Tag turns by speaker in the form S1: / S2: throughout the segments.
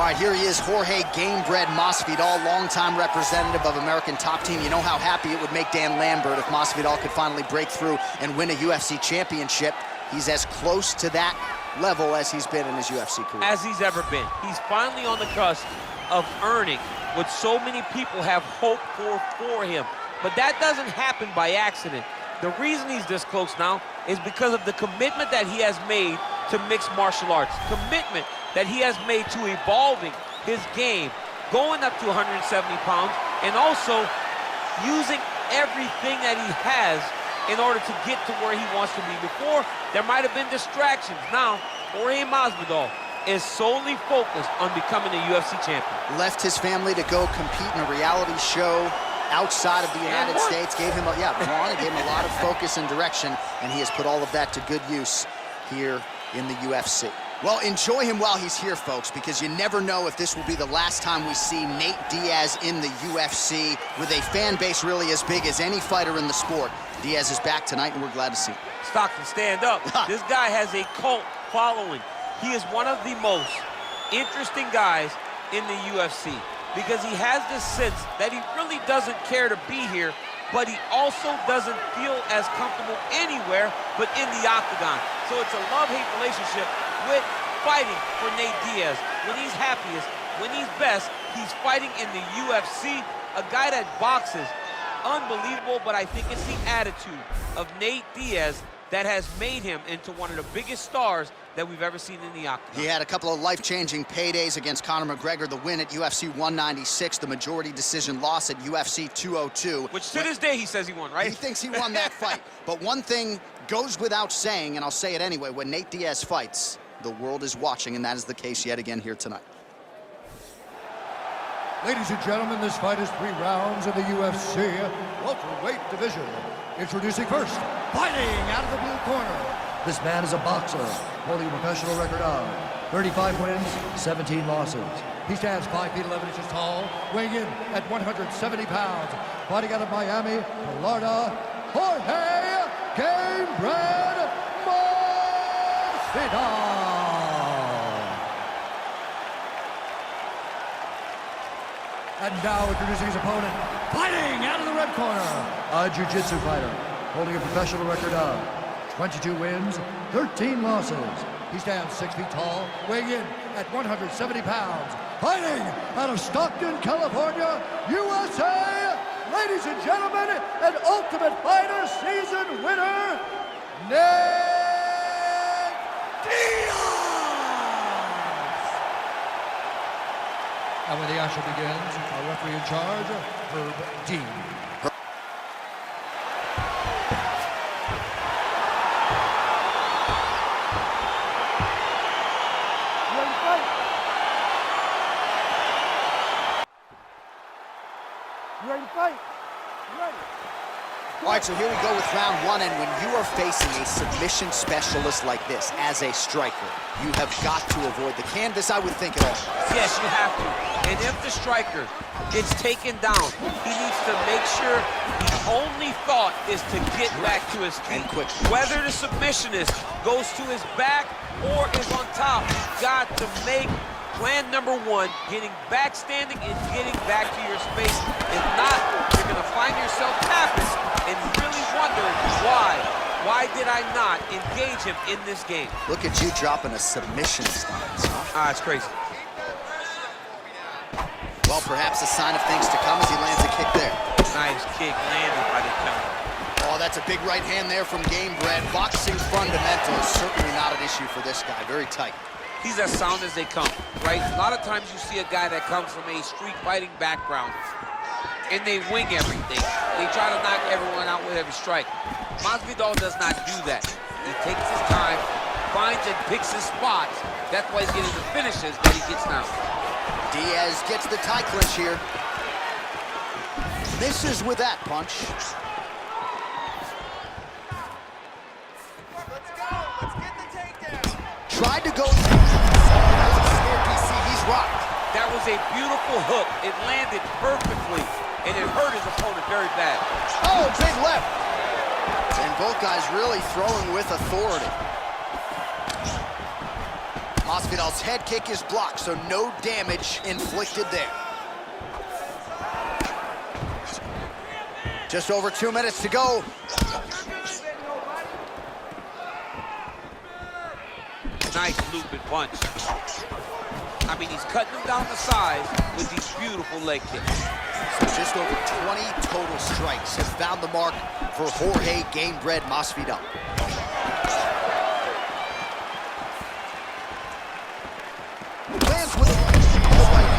S1: right, here he is, Jorge Gamebred Masvidal, longtime representative of American Top Team. You know how happy it would make Dan Lambert if Masvidal could finally break through and win a UFC championship. He's as close to that level as he's been in his UFC career.
S2: As he's ever been. He's finally on the cusp of earning what so many people have hoped for him. But that doesn't happen by accident. The reason he's this close now is because of the commitment that he has made to mixed martial arts. Commitment that he has made to evolving his game, going up to 170 pounds, and also using everything that he has in order to get to where he wants to be. Before, there might have been distractions. Now, Jorge Masvidal is solely focused on becoming a UFC champion.
S1: Left his family to go compete in a reality show outside of the United States. Gave him gave him a lot of focus and direction, and he has put all of that to good use here in the UFC. Well, enjoy him while he's here, folks, because you never know if this will be the last time we see Nate Diaz in the UFC with a fan base really as big as any fighter in the sport. Diaz is back tonight, and we're glad to see him.
S2: Stockton, stand up. This guy has a cult following. He is one of the most interesting guys in the UFC because he has this sense that he really doesn't care to be here, but he also doesn't feel as comfortable anywhere but in the octagon. So it's a love-hate relationship with fighting for Nate Diaz. When he's happiest, when he's best, he's fighting in the UFC. A guy that boxes, unbelievable, but I think it's the attitude of Nate Diaz that has made him into one of the biggest stars that we've ever seen in the octagon.
S1: He had a couple of life-changing paydays against Conor McGregor, the win at UFC 196, the majority decision loss at UFC 202.
S2: Which to this day he says he won, right?
S1: He thinks he won that fight. But one thing goes without saying, and I'll say it anyway, when Nate Diaz fights, the world is watching, and that is the case yet again here tonight.
S3: Ladies and gentlemen, this fight is 3 rounds in the UFC welterweight division. Introducing first, fighting out of the blue corner. This man is a boxer, holding a professional record of 35 wins, 17 losses. He stands 5 feet 11 inches tall, weighing in at 170 pounds. Fighting out of Miami, Florida, Jorge Gamebred Masvidal. And now introducing his opponent, fighting out of the red corner, a jiu-jitsu fighter, holding a professional record of 22 wins, 13 losses. He stands 6 feet tall, weighing in at 170 pounds. Fighting out of Stockton, California, USA, ladies and gentlemen, an Ultimate Fighter season winner, Nate Diaz! And when the action begins, our referee in charge, Herb Dean.
S4: You ready to fight? You ready?
S1: All right, so here we go with round 1, and when you are facing a submission specialist like this as a striker, you have got to avoid the canvas, I would think, at all.
S2: Yes, you have to. And if the striker gets taken down, he needs to make sure his only thought is to get back to his feet.
S1: And quick.
S2: Whether the submissionist goes to his back or is on top, you've got to make plan number 1, getting back standing and getting back to your space. If not, you're going to find yourself tapping and really wondering why did I not engage him in this game?
S1: Look at you dropping a submission stance.
S2: It's crazy.
S1: Well, perhaps a sign of things to come as he lands a kick there.
S2: Nice kick landed by the counter.
S1: Oh, that's a big right hand there from Gamebred. Boxing fundamentals, certainly not an issue for this guy. Very tight.
S2: He's as sound as they come, right? A lot of times you see a guy that comes from a street fighting background and they wing everything. They try to knock everyone out with every strike. Masvidal does not do that. He takes his time, finds and picks his spots. That's why he's getting the finishes that he gets now.
S1: Diaz gets the tie clinch here. Misses with that punch.
S4: Let's go. Let's get the takedown.
S1: Tried to go. He's rocked.
S2: That was a beautiful hook. It landed perfectly, and it hurt his opponent very bad.
S1: Oh, big left. And both guys really throwing with authority. Masvidal's head kick is blocked, so no damage inflicted there. Just over 2 minutes to go.
S2: Nice looping punch. I mean, he's cutting him down the sides with these beautiful leg kicks.
S1: So just over 20 total strikes have found the mark for Jorge Gamebred Masvidal. Lands with a right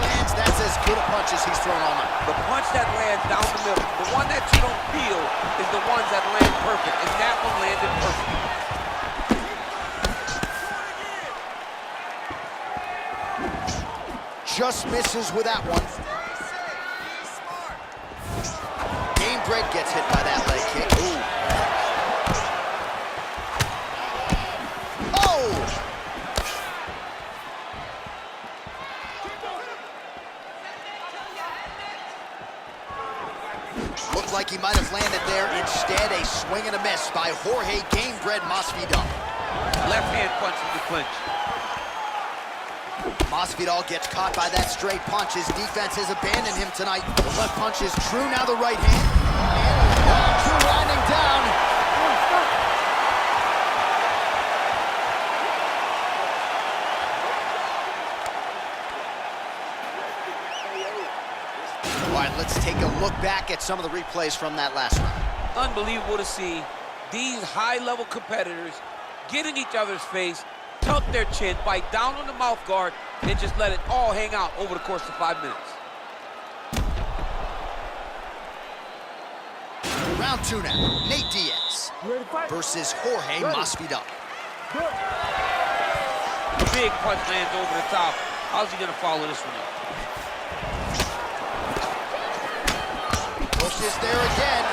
S1: hand. That's as good a punch as he's thrown all night.
S2: The punch that lands down the middle, the one that you don't feel, is the ones that land perfect, and that one landed perfect.
S1: Just misses with that one. Gamebred gets hit by that leg kick. Ooh. Oh! Looked like he might have landed there. Instead, a swing and a miss by Jorge Gamebred Masvidal.
S2: Left hand punch in the clinch.
S1: Masvidal gets caught by that straight punch. His defense has abandoned him tonight. The left punch is true, now the right hand. And Drew winding down. All right, let's take a look back at some of the replays from that last round.
S2: Unbelievable to see these high-level competitors get in each other's face, tuck their chin, bite down on the mouth guard, and just let it all hang out over the course of 5 minutes.
S1: Round 2 now. Nate Diaz versus Jorge Masvidal.
S2: Big punch lands over the top. How's he gonna follow this one up?
S1: Pushes there again.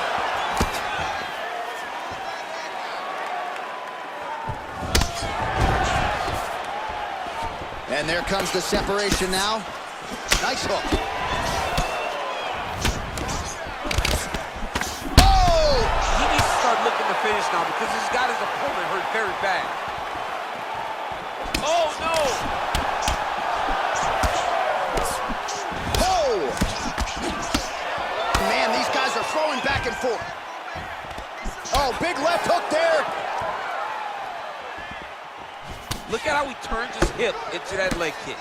S1: And there comes the separation now. Nice hook. Oh!
S2: He needs to start looking to finish now because he's got his opponent hurt very bad. Oh, no!
S1: Oh! Man, these guys are throwing back and forth. Oh, big left hook there.
S2: Look at how he turns his hip into that leg kick.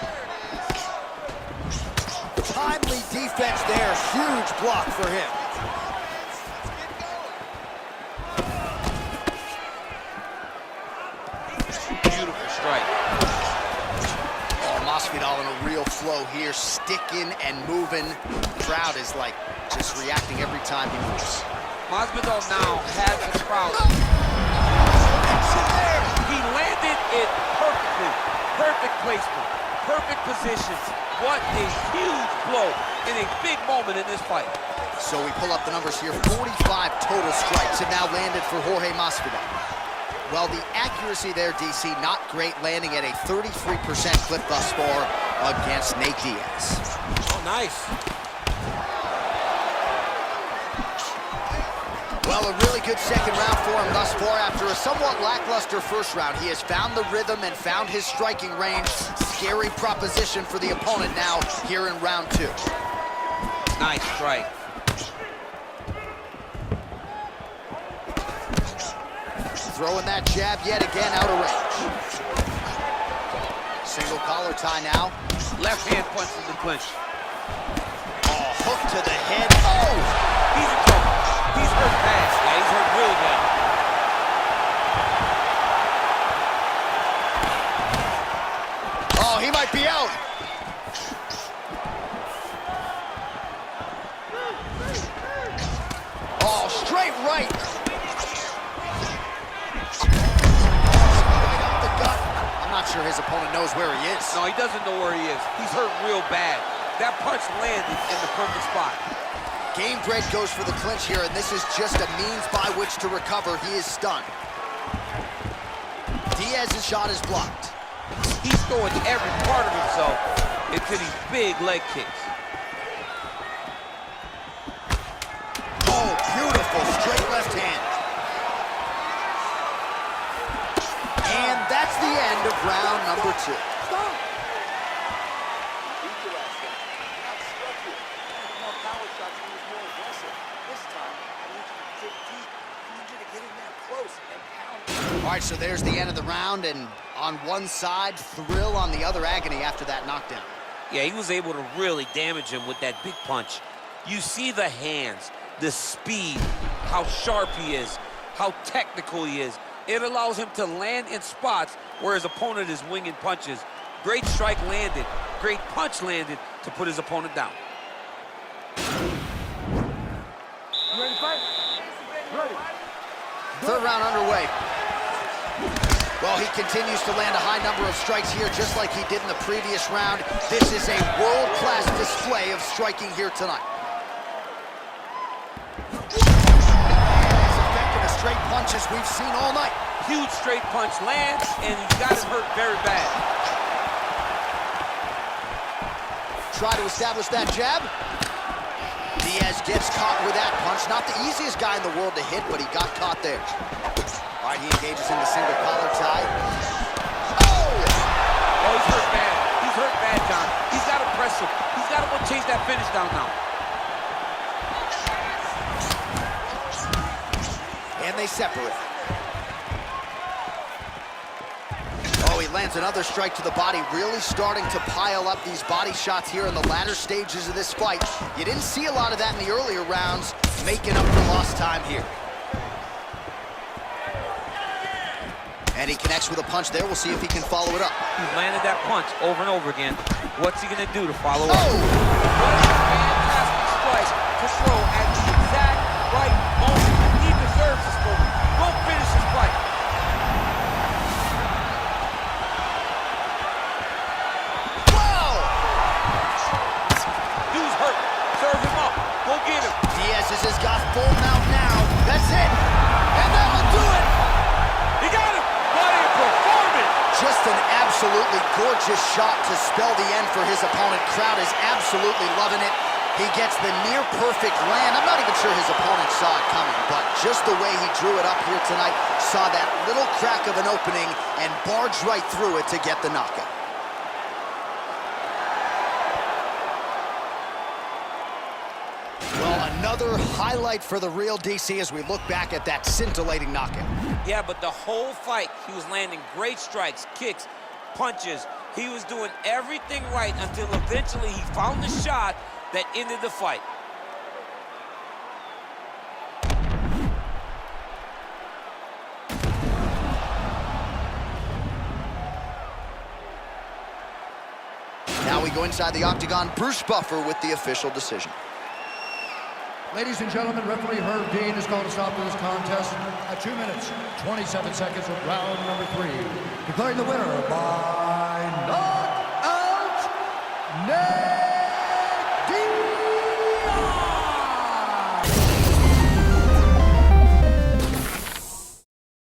S1: Timely defense there. Huge block for him.
S2: Beautiful strike.
S1: Oh, Masvidal in a real flow here. Sticking and moving. The crowd is like just reacting every time he moves.
S2: Masvidal now has the crowd. He landed it perfectly. Perfect placement. Perfect positions. What a huge blow in a big moment in this fight.
S1: So we pull up the numbers here. 45 total strikes have now landed for Jorge Masvidal. Well, the accuracy there, DC, not great, landing at a 33% clip thus far against Nate Diaz.
S2: Oh, nice.
S1: Well, a really good second round for him thus far. After a somewhat lackluster first round, he has found the rhythm and found his striking range. Scary proposition for the opponent now here in round 2.
S2: Nice strike.
S1: Throwing that jab yet again out of range. Single collar tie now.
S2: Left hand punch in the clinch.
S1: Oh, hook to the head. Oh!
S2: He's in trouble. He's hurt bad. Yeah, he's hurt really bad.
S1: Oh, he might be out. Oh, straight right. Right up the gut. I'm not sure his opponent knows where he is.
S2: No, he doesn't know where he is. He's hurt real bad. That punch landed in the perfect spot.
S1: Gamebred goes for the clinch here, and this is just a means by which to recover. He is stunned. Diaz's shot is blocked.
S2: He's throwing every part of himself into these big leg kicks.
S1: Oh, beautiful straight left hand. And that's the end of round number 2.
S4: Stop!
S1: All right, so there's the end of the round, and on one side, thrill, on the other, agony after that knockdown.
S2: Yeah, he was able to really damage him with that big punch. You see the hands, the speed, how sharp he is, how technical he is. It allows him to land in spots where his opponent is winging punches. Great strike landed, great punch landed to put his opponent down.
S4: You ready to fight? Ready.
S1: Third round underway. Well, he continues to land a high number of strikes here, just like he did in the previous round. This is a world-class display of striking here tonight. As effective as straight punches we've seen all night.
S2: Huge straight punch lands, and he got him hurt very bad.
S1: Try to establish that jab. Diaz gets caught with that punch. Not the easiest guy in the world to hit, but he got caught there. All right, he engages in the single collar tie. Oh,
S2: he's hurt bad. He's hurt bad, John. He's got to press him. He's got to go chase that finish down now.
S1: And they separate. Oh, he lands another strike to the body, really starting to pile up these body shots here in the latter stages of this fight. You didn't see a lot of that in the earlier rounds, making up for lost time here. And he connects with a punch there. We'll see if he can follow it up.
S2: He's landed that punch over and over again. What's he gonna do to follow up?
S1: Oh!
S2: What a fantastic strike to throw at the exact right moment. He deserves this moment. Go finish his fight.
S1: Whoa!
S2: Dude's hurt. Serve him up. Go get him.
S1: Diaz has got full mount now. That's it. And that will do it.
S2: He got him. What a performance.
S1: Just an absolutely gorgeous shot to spell the end for his opponent. Crowd is absolutely loving it. He gets the near-perfect land. I'm not even sure his opponent saw it coming, but just the way he drew it up here tonight, saw that little crack of an opening and barged right through it to get the knockout. Well, another highlight for the real DC as we look back at that scintillating knockout.
S2: Yeah, but the whole fight, he was landing great strikes, kicks, punches. He was doing everything right until eventually he found the shot that ended the fight.
S1: Now we go inside the octagon. Bruce Buffer with the official decision.
S3: Ladies and gentlemen, referee Herb Dean has called a stop to this contest at 2 minutes, 27 seconds of round number 3. Declaring the winner by